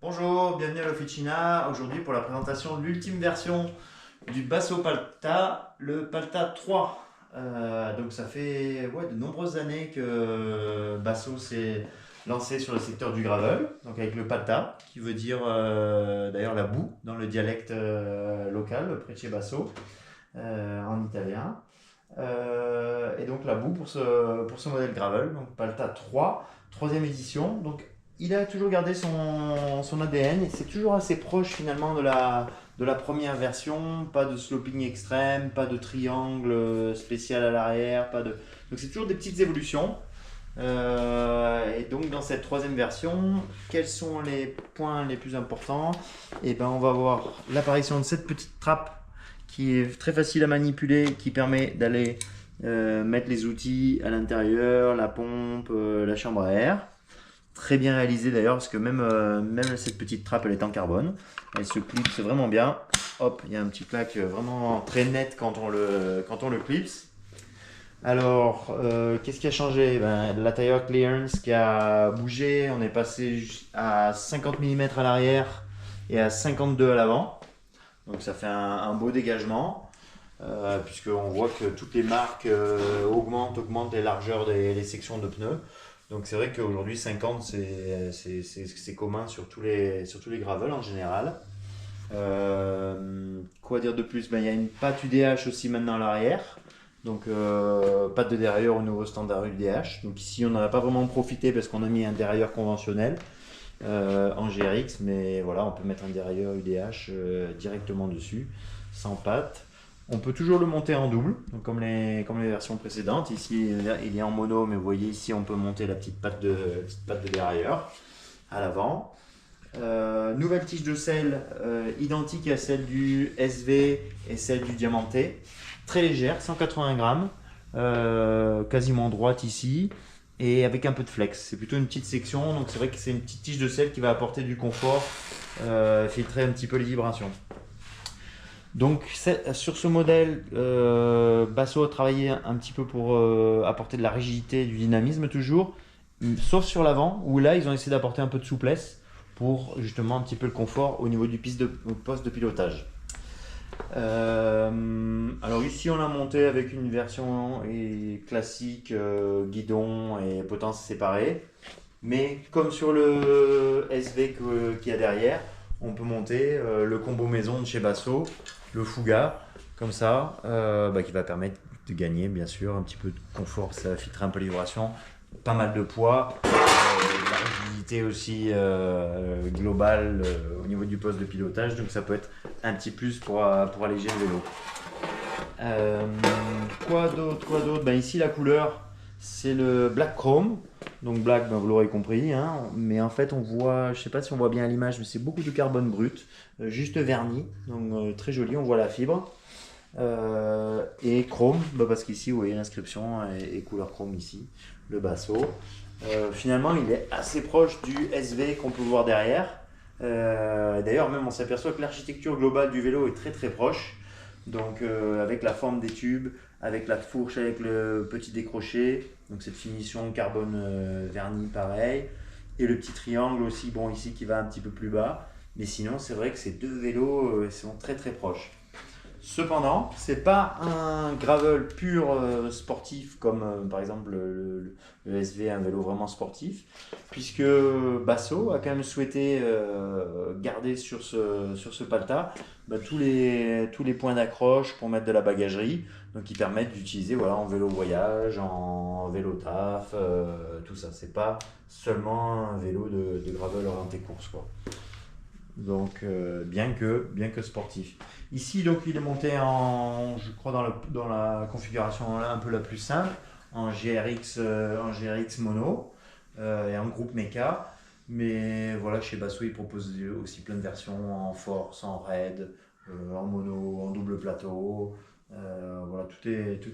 Bonjour, bienvenue à l'Officina. Aujourd'hui pour la présentation de l'ultime version du Basso Palta, le Palta 3. Donc ça fait de nombreuses années que Basso s'est lancé sur le secteur du gravel, donc avec le Palta, qui veut dire d'ailleurs la boue dans le dialecte local, près de chez Basso, en italien. Et donc la boue pour ce modèle gravel, donc Palta 3, troisième édition. Donc il a toujours gardé son ADN et c'est toujours assez proche finalement de la première version. Pas de sloping extrême, pas de triangle spécial à l'arrière, pas de... Donc c'est toujours des petites évolutions. Et donc dans cette troisième version, quels sont les points les plus importants? Et ben on va voir l'apparition de cette petite trappe qui est très facile à manipuler, qui permet d'aller mettre les outils à l'intérieur, la pompe, la chambre à air. Très bien réalisé d'ailleurs, parce que même cette petite trappe, elle est en carbone. Elle se clipse vraiment bien. Hop, il y a un petit plaque vraiment très net quand on le clipse. Alors, qu'est-ce qui a changé? La tire clearance qui a bougé, on est passé à 50 mm à l'arrière et à 52 à l'avant. Donc ça fait un beau dégagement, puisqu'on voit que toutes les marques augmentent les largeurs des sections de pneus. Donc c'est vrai qu'aujourd'hui 50 c'est commun sur tous les gravels en général. Quoi dire de plus? Il y a une patte UDH aussi maintenant à l'arrière. Donc patte de dérailleur au nouveau standard UDH. Donc ici on n'en a pas vraiment profité parce qu'on a mis un dérailleur conventionnel en GRX, mais voilà, on peut mettre un dérailleur UDH directement dessus, sans patte. On peut toujours le monter en double, donc comme les versions précédentes. Ici, il est en mono, mais vous voyez ici, on peut monter la petite patte de dérailleur à l'avant. Nouvelle tige de selle identique à celle du SV et celle du Diamanté. Très légère, 180 grammes, quasiment droite ici et avec un peu de flex. C'est plutôt une petite section, donc c'est vrai que c'est une petite tige de sel qui va apporter du confort, filtrer un petit peu les vibrations. Donc sur ce modèle, Basso a travaillé un petit peu pour apporter de la rigidité, du dynamisme toujours, sauf sur l'avant où là ils ont essayé d'apporter un peu de souplesse pour justement un petit peu le confort au niveau du poste de pilotage. Alors ici on l'a monté avec une version classique, guidon et potence séparée. Mais comme sur le SV qu'il y a derrière, on peut monter le combo maison de chez Basso, le Fuga, comme ça, qui va permettre de gagner bien sûr un petit peu de confort, ça va filtrer un peu les vibrations, pas mal de poids, la rigidité aussi globale au niveau du poste de pilotage, donc ça peut être un petit plus pour alléger le vélo. Quoi d'autre? Ici la couleur c'est le Black Chrome. Donc black, vous l'aurez compris, hein. Mais en fait on voit, je sais pas si on voit bien à l'image, mais c'est beaucoup de carbone brut, juste verni, donc très joli, on voit la fibre. Et chrome, parce qu'ici vous voyez l'inscription est couleur chrome ici, le Basso. Finalement il est assez proche du SV qu'on peut voir derrière. D'ailleurs même on s'aperçoit que l'architecture globale du vélo est très très proche. Donc avec la forme des tubes, avec la fourche, avec le petit décroché, donc cette finition carbone verni pareil, et le petit triangle aussi, bon ici qui va un petit peu plus bas, mais sinon c'est vrai que ces deux vélos sont très très proches. Cependant, c'est pas un gravel pur sportif comme par exemple le SV, un vélo vraiment sportif, puisque Basso a quand même souhaité garder sur ce Palta tous les points d'accroche pour mettre de la bagagerie, donc qui permettent d'utiliser voilà, en vélo voyage, en vélo taf, tout ça. C'est pas seulement un vélo de gravel orienté course, quoi. Donc bien que sportif. Ici donc il est monté je crois dans la configuration un peu la plus simple, en GRX mono et en groupe méca. Mais voilà, chez Basso il propose aussi plein de versions en force, en raid, en mono, en double plateau. Voilà, tout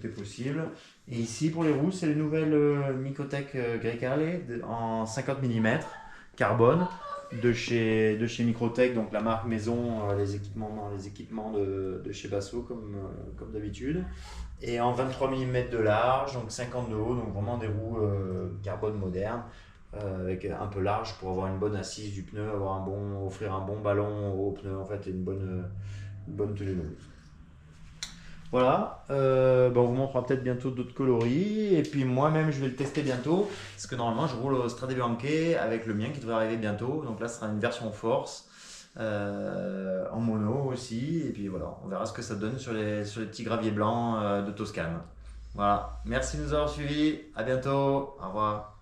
est possible. Et ici pour les roues c'est les nouvelles Micotech Grecale en 50 mm carbone de chez Microtech, donc la marque maison, les équipements de chez Basso comme d'habitude. Et en 23 mm de large, donc 50 de haut, donc vraiment des roues carbone modernes. avec un peu large pour avoir une bonne assise du pneu, offrir un bon ballon au pneu en fait et une bonne tenue de route. Voilà, on vous montrera peut-être bientôt d'autres coloris et puis moi-même je vais le tester bientôt parce que normalement je roule au Strade Bianche avec le mien qui devrait arriver bientôt, donc là ce sera une version Force en mono aussi et puis voilà, on verra ce que ça donne sur les petits graviers blancs de Toscane. Voilà, merci de nous avoir suivis, à bientôt, au revoir.